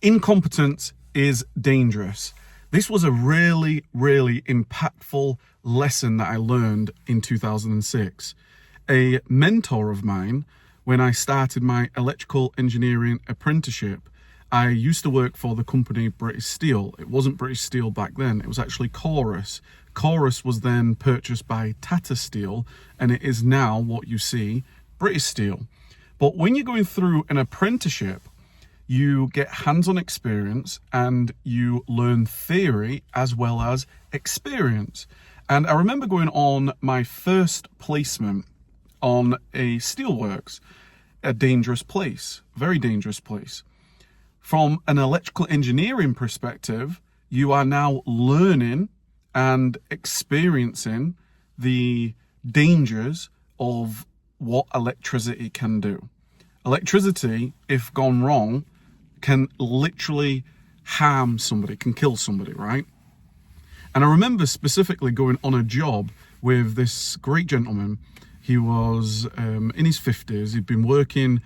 Incompetence is dangerous. This was a really, really impactful lesson that I learned in 2006. A mentor of mine, when I started my electrical engineering apprenticeship, I used to work for the company British Steel. It wasn't British Steel back then, it was actually Chorus. Chorus was then purchased by Tata Steel, and it is now what you see, British Steel. But when you're going through an apprenticeship, you get hands-on experience and you learn theory as well as experience. And I remember going on my first placement on a steelworks, a dangerous place, very dangerous place. From an electrical engineering perspective, you are now learning and experiencing the dangers of what electricity can do. Electricity, if gone wrong, can literally harm somebody, can kill somebody, right? And I remember specifically going on a job with this great gentleman. He was in his 50s. He'd been working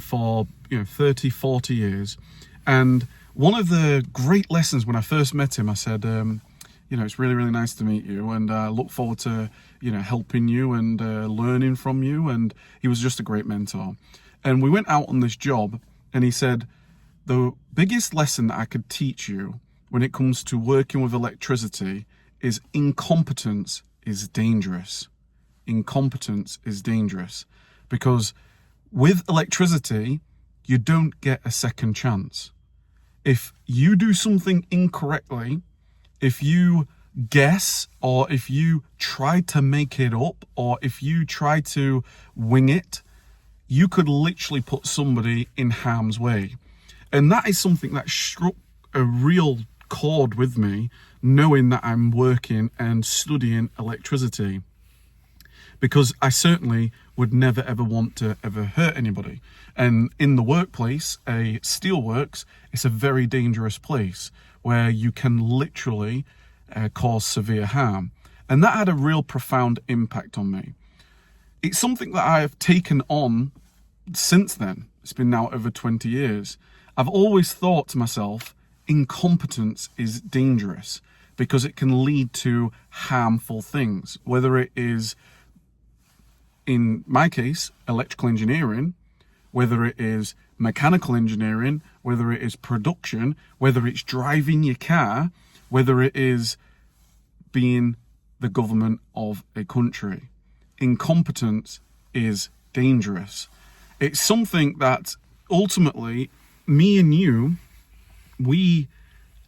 for 30, 40 years. And one of the great lessons when I first met him, I said, it's really, really nice to meet you. And I look forward to, helping you and learning from you. And he was just a great mentor. And we went out on this job and he said, the biggest lesson that I could teach you when it comes to working with electricity is incompetence is dangerous. Incompetence is dangerous because with electricity, you don't get a second chance. If you do something incorrectly, if you guess, or if you try to make it up, or if you try to wing it, you could literally put somebody in harm's way. And that is something that struck a real chord with me, knowing that I'm working and studying electricity. Because I certainly would never ever want to ever hurt anybody. And in the workplace, a steelworks, it's a very dangerous place where you can literally cause severe harm. And that had a real profound impact on me. It's something that I have taken on since then. It's been now over 20 years. I've always thought to myself, incompetence is dangerous because it can lead to harmful things, whether it is, in my case, electrical engineering, whether it is mechanical engineering, whether it is production, whether it's driving your car, whether it is being the government of a country. Incompetence is dangerous. It's something that ultimately, me and you, we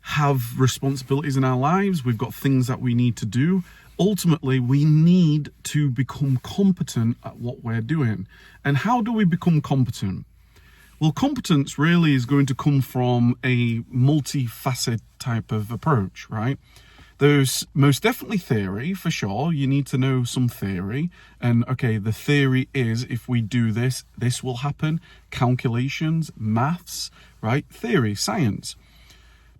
have responsibilities in our lives. We've got things that we need to do. Ultimately, we need to become competent at what we're doing. And how do we become competent? Well, competence really is going to come from a multifaceted type of approach, right? There's most definitely theory, for sure. You need to know some theory. And okay, the theory is if we do this, this will happen. Calculations, maths, right? Theory, science.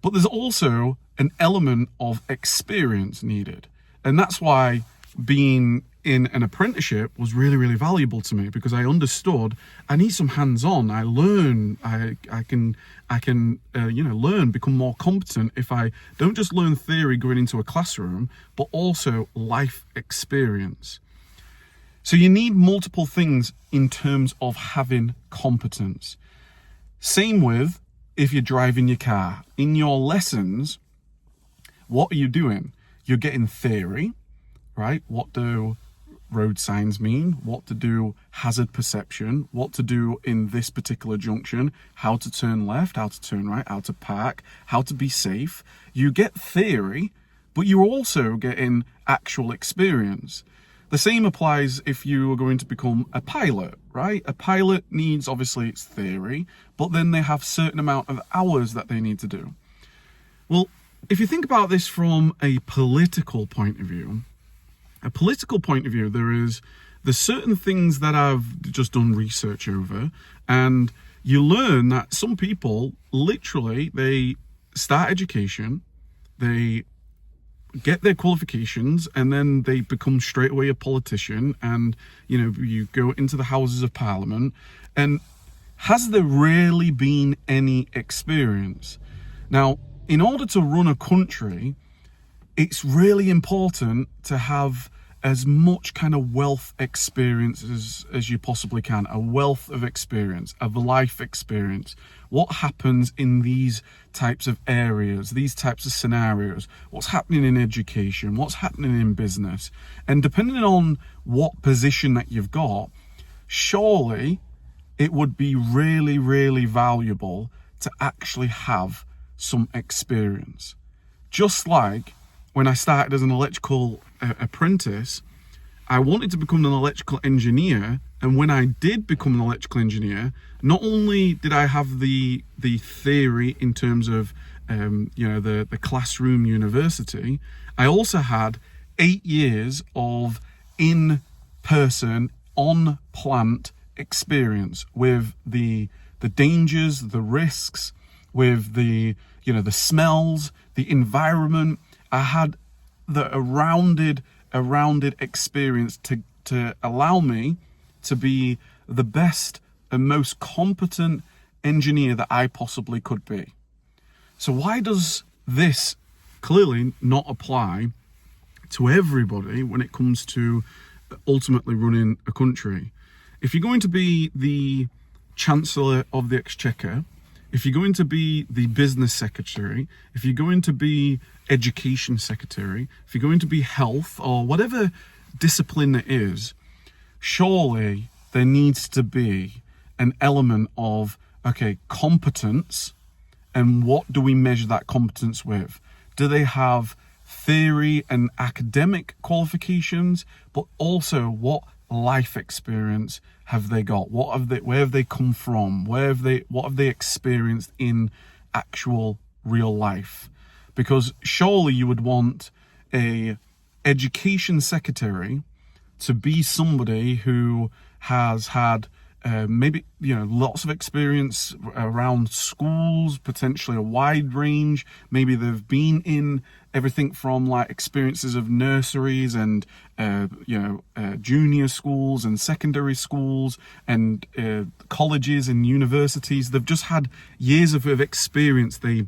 But there's also an element of experience needed. And that's why being in an apprenticeship was really, really valuable to me, because I understood I need some hands-on. I learn, I can learn, become more competent if I don't just learn theory going into a classroom, but also life experience. So you need multiple things in terms of having competence. Same with if you're driving your car. In your lessons, what are you doing? You're getting theory, right? What do road signs mean? What to do hazard perception? What to do in this particular junction? How to turn left? How to turn right? How to park? How to be safe? You get theory, but you're also getting actual experience. The same applies if you are going to become a pilot, right? A pilot needs, obviously, its theory, but then they have certain amount of hours that they need to do. Well, if you think about this from a political point of view, there's certain things that I've just done research over, and you learn that some people literally, they start education, they get their qualifications, and then they become straight away a politician, and you go into the Houses of Parliament, and has there really been any experience? Now, in order to run a country, it's really important to have as much kind of wealth experience as you possibly can, a wealth of experience, of life experience. What happens in these types of areas, these types of scenarios? What's happening in education? What's happening in business? And depending on what position that you've got, surely it would be really, really valuable to actually have some experience. Just like when I started as an electrical apprentice, I wanted to become an electrical engineer. And when I did become an electrical engineer, not only did I have the theory in terms of the classroom university, I also had 8 years of in-person, on-plant experience with the dangers, the risks, with the smells, the environment. I had a rounded experience to allow me to be the best and most competent engineer that I possibly could be. So why does this clearly not apply to everybody when it comes to ultimately running a country? If you're going to be the Chancellor of the Exchequer, if you're going to be the business secretary, if you're going to be education secretary, if you're going to be health or whatever discipline it is, surely there needs to be an element of, okay, competence. And what do we measure that competence with? Do they have theory and academic qualifications, but also what life experience have they got? Where have they come from? What have they experienced in actual real life? Because surely you would want a education secretary to be somebody who has had maybe lots of experience around schools, potentially a wide range. Maybe they've been in everything from like experiences of nurseries and junior schools and secondary schools and colleges and universities. They've just had years of experience. They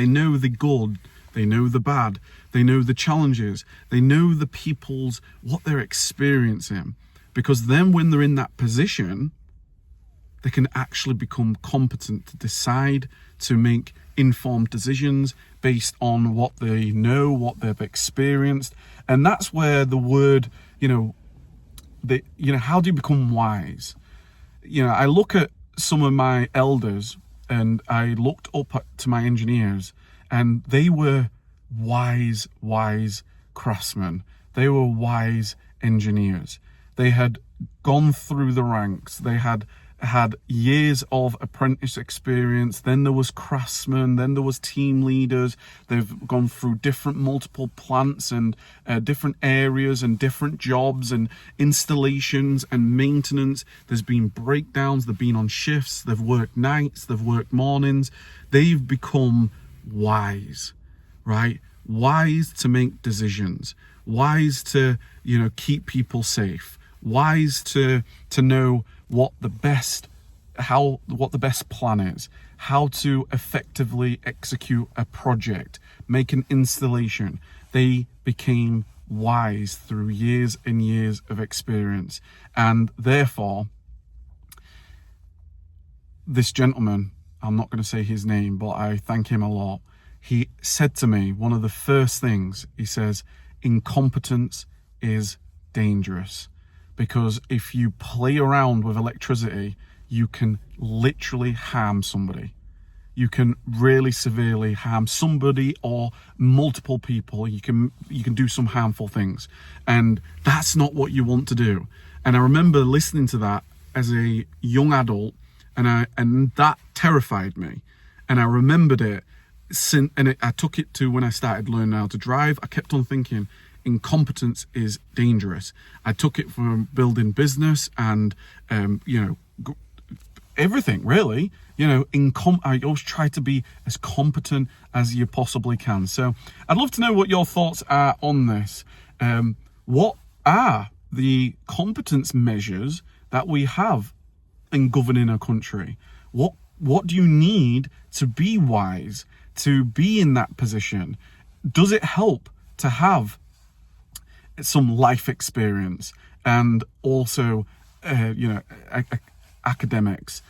know the good, they know the bad, they know the challenges, they know the people's, what they're experiencing. Because then when they're in that position, they can actually become competent to decide, to make informed decisions based on what they know, what they've experienced. And that's where the word, how do you become wise? I look at some of my elders and I looked up to my engineers, and they were wise craftsmen. They were wise engineers. They had gone through the ranks. They had years of apprentice experience. Then there was craftsmen. Then there was team leaders. They've gone through different multiple plants and different areas and different jobs and installations and maintenance. There's been breakdowns. They've been on shifts. They've worked nights. They've worked mornings. They've become wise, right? Wise to make decisions. Wise to, keep people safe. Wise to know what the best plan is, how to effectively execute a project, make an installation. They became wise through years and years of experience. And therefore, this gentleman, I'm not going to say his name, but I thank him a lot. He said to me, one of the first things, he says, incompetence is dangerous. Because if you play around with electricity, you can literally harm somebody. You can really severely harm somebody or multiple people. You can do some harmful things. And that's not what you want to do. And I remember listening to that as a young adult, and that terrified me. And I remembered it, I took it to when I started learning how to drive. I kept on thinking, incompetence is dangerous. I took it from building business and, everything really, I always try to be as competent as you possibly can. So I'd love to know what your thoughts are on this. What are the competence measures that we have in governing a country? What do you need to be wise, to be in that position? Does it help to have some life experience and also, academics,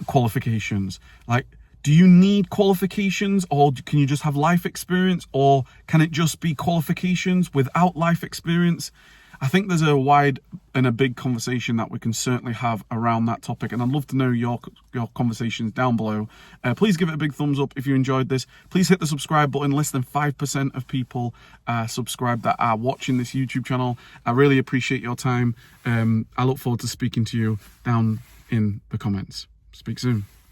qualifications? Like, do you need qualifications, or can you just have life experience, or can it just be qualifications without life experience? I think there's a wide and a big conversation that we can certainly have around that topic, and I'd love to know your conversations down below. Please give it a big thumbs up if you enjoyed this. Please hit the subscribe button. Less than 5% of people subscribe that are watching this YouTube channel. I really appreciate your time. I look forward to speaking to you down in the comments. Speak soon.